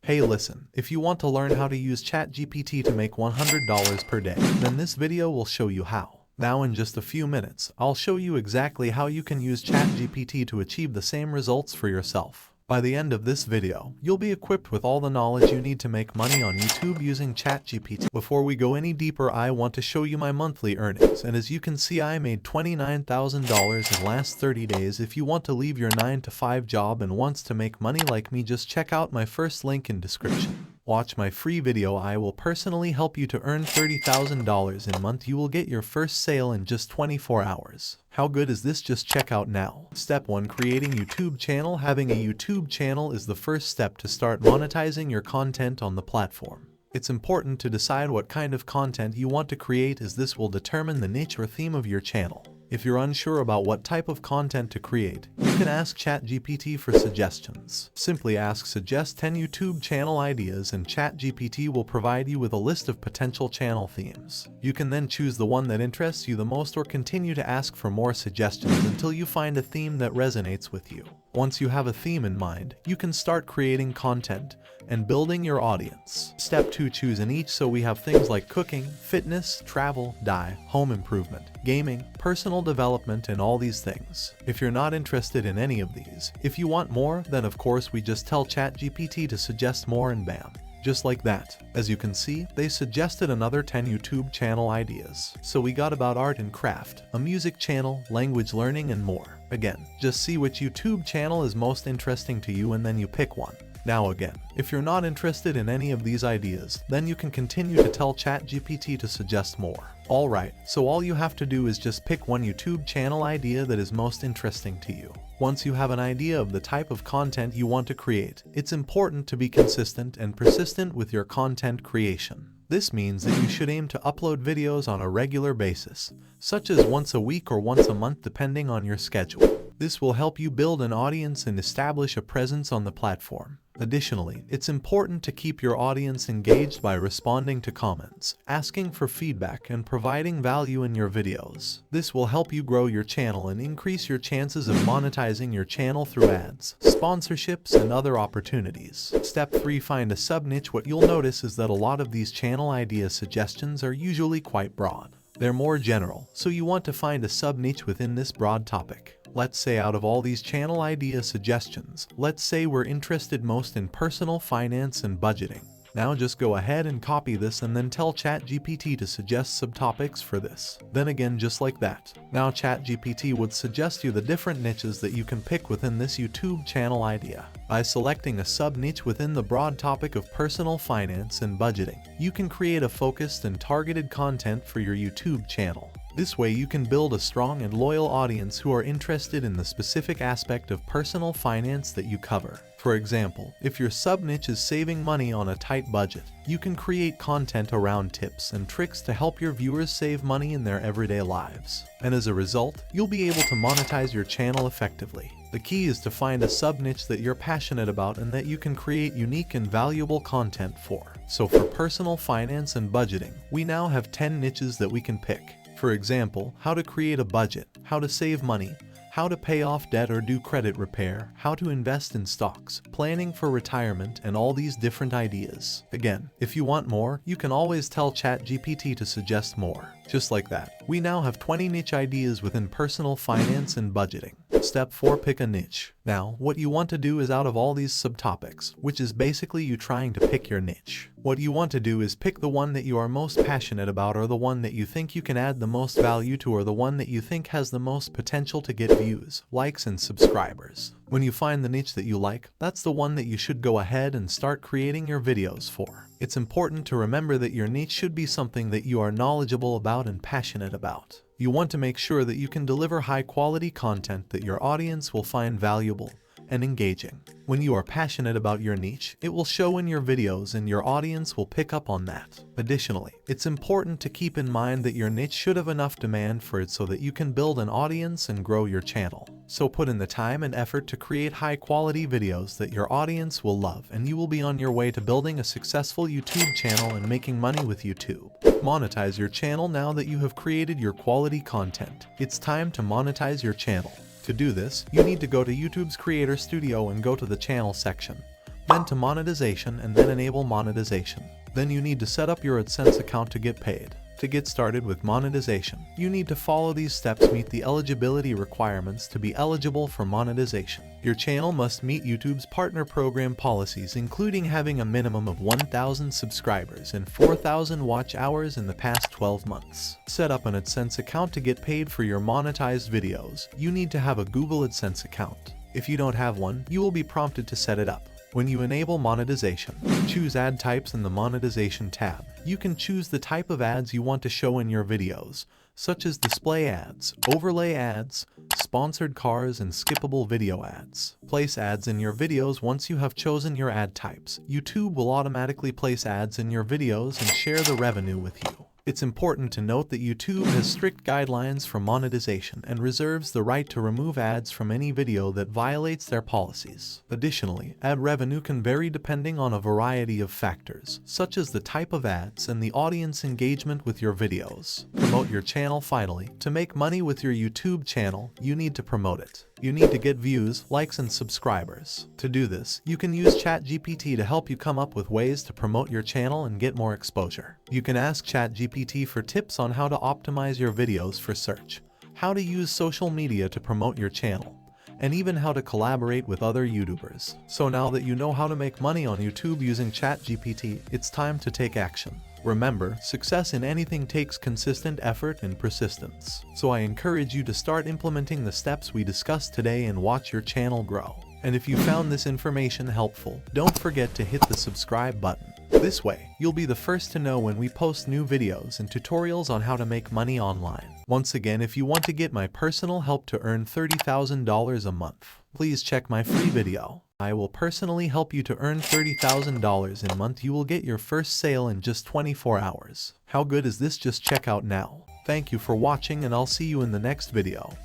Hey listen, if you want to learn how to use Chatgpt to make $100 per day, then this video will show you how. Now in just a few minutes, I'll show you exactly how you can use Chatgpt to achieve the same results for yourself. By the end of this video, you'll be equipped with all the knowledge you need to make money on YouTube using Chatgpt. Before we go any deeper, I want to show you my monthly earnings, and as you can see, I made $29,000 in last 30 days. If you want to leave your 9-to-5 job and wants to make money like me, just check out my first link in description. Watch my free video. I will personally help you to earn $30,000 in a month. You will get your first sale in just 24 hours. How good is this? Just check out now. Step 1. Creating YouTube channel. Having a YouTube channel is the first step to start monetizing your content on the platform. It's important to decide what kind of content you want to create, as this will determine the niche or theme of your channel. If you're unsure about what type of content to create, you can ask Chatgpt for suggestions. Simply ask "Suggest 10 YouTube channel ideas" and Chatgpt will provide you with a list of potential channel themes. You can then choose the one that interests you the most or continue to ask for more suggestions until you find a theme that resonates with you. Once you have a theme in mind, you can start creating content and building your audience. Step 2. Choose a niche. So we have things like cooking, fitness, travel, dye, home improvement, gaming, personal development, and all these things. If you're not interested in any of these, if you want more, then of course we just tell Chatgpt to suggest more and bam. Just like that. As you can see, they suggested another 10 YouTube channel ideas. So we got about art and craft, a music channel, language learning, and more. Again, just see which YouTube channel is most interesting to you and then you pick one. Now again, if you're not interested in any of these ideas, then you can continue to tell Chatgpt to suggest more. Alright, so all you have to do is just pick one YouTube channel idea that is most interesting to you. Once you have an idea of the type of content you want to create, it's important to be consistent and persistent with your content creation. This means that you should aim to upload videos on a regular basis, such as once a week or once a month depending on your schedule. This will help you build an audience and establish a presence on the platform. Additionally, it's important to keep your audience engaged by responding to comments, asking for feedback, and providing value in your videos. This will help you grow your channel and increase your chances of monetizing your channel through ads, sponsorships, and other opportunities. Step 3. Find a sub-niche. What you'll notice is that a lot of these channel idea suggestions are usually quite broad. They're more general, so you want to find a sub-niche within this broad topic. Let's say out of all these channel idea suggestions, let's say we're interested most in personal finance and budgeting. Now just go ahead and copy this and then tell Chatgpt to suggest subtopics for this. Then again, just like that. Now Chatgpt would suggest you the different niches that you can pick within this YouTube channel idea. By selecting a sub-niche within the broad topic of personal finance and budgeting, you can create a focused and targeted content for your YouTube channel. This way you can build a strong and loyal audience who are interested in the specific aspect of personal finance that you cover. For example, if your sub-niche is saving money on a tight budget, you can create content around tips and tricks to help your viewers save money in their everyday lives. And as a result, you'll be able to monetize your channel effectively. The key is to find a sub-niche that you're passionate about and that you can create unique and valuable content for. So for personal finance and budgeting, we now have 10 niches that we can pick. For example, how to create a budget, how to save money, how to pay off debt or do credit repair, how to invest in stocks, planning for retirement, and all these different ideas. Again, if you want more, you can always tell Chatgpt to suggest more. Just like that, we now have 20 niche ideas within personal finance and budgeting. Step 4. Pick a niche. Now, what you want to do is out of all these subtopics, which is basically you trying to pick your niche. What you want to do is pick the one that you are most passionate about, or the one that you think you can add the most value to, or the one that you think has the most potential to get views, likes, and subscribers. When you find the niche that you like, that's the one that you should go ahead and start creating your videos for. It's important to remember that your niche should be something that you are knowledgeable about and passionate about. You want to make sure that you can deliver high-quality content that your audience will find valuable and engaging. When you are passionate about your niche, it will show in your videos and your audience will pick up on that. Additionally, it's important to keep in mind that your niche should have enough demand for it so that you can build an audience and grow your channel. So put in the time and effort to create high-quality videos that your audience will love, and you will be on your way to building a successful YouTube channel and making money with YouTube. Monetize your channel. Now that you have created your quality content, it's time to monetize your channel. To do this, you need to go to YouTube's Creator Studio and go to the channel section. then to monetization, and then enable monetization. Then you need to set up your AdSense account to get paid. To get started with monetization, you need to follow these steps. Meet the eligibility requirements to be eligible for monetization. Your channel must meet YouTube's partner program policies, including having a minimum of 1,000 subscribers and 4,000 watch hours in the past 12 months. Set up an AdSense account to get paid for your monetized videos. You need to have a Google AdSense account. If you don't have one, you will be prompted to set it up. When you enable monetization, choose ad types in the monetization tab. You can choose the type of ads you want to show in your videos, such as display ads, overlay ads, sponsored cars, and skippable video ads. Place ads in your videos. Once you have chosen your ad types, YouTube will automatically place ads in your videos and share the revenue with you. It's important to note that YouTube has strict guidelines for monetization and reserves the right to remove ads from any video that violates their policies. Additionally, ad revenue can vary depending on a variety of factors, such as the type of ads and the audience engagement with your videos. Promote your channel. Finally, to make money with your YouTube channel, you need to promote it. You need to get views, likes, and subscribers. To do this, you can use Chatgpt to help you come up with ways to promote your channel and get more exposure. You can ask Chatgpt for tips on how to optimize your videos for search, how to use social media to promote your channel, and even how to collaborate with other YouTubers. So now that you know how to make money on YouTube using Chatgpt, it's time to take action. Remember, success in anything takes consistent effort and persistence. So I encourage you to start implementing the steps we discussed today and watch your channel grow. And if you found this information helpful, don't forget to hit the subscribe button. This way, you'll be the first to know when we post new videos and tutorials on how to make money online. Once again, if you want to get my personal help to earn $30,000 a month, please check my free video. I will personally help you to earn $30,000 in a month. You will get your first sale in just 24 hours. How good is this? Just check out now. Thank you for watching, and I'll see you in the next video.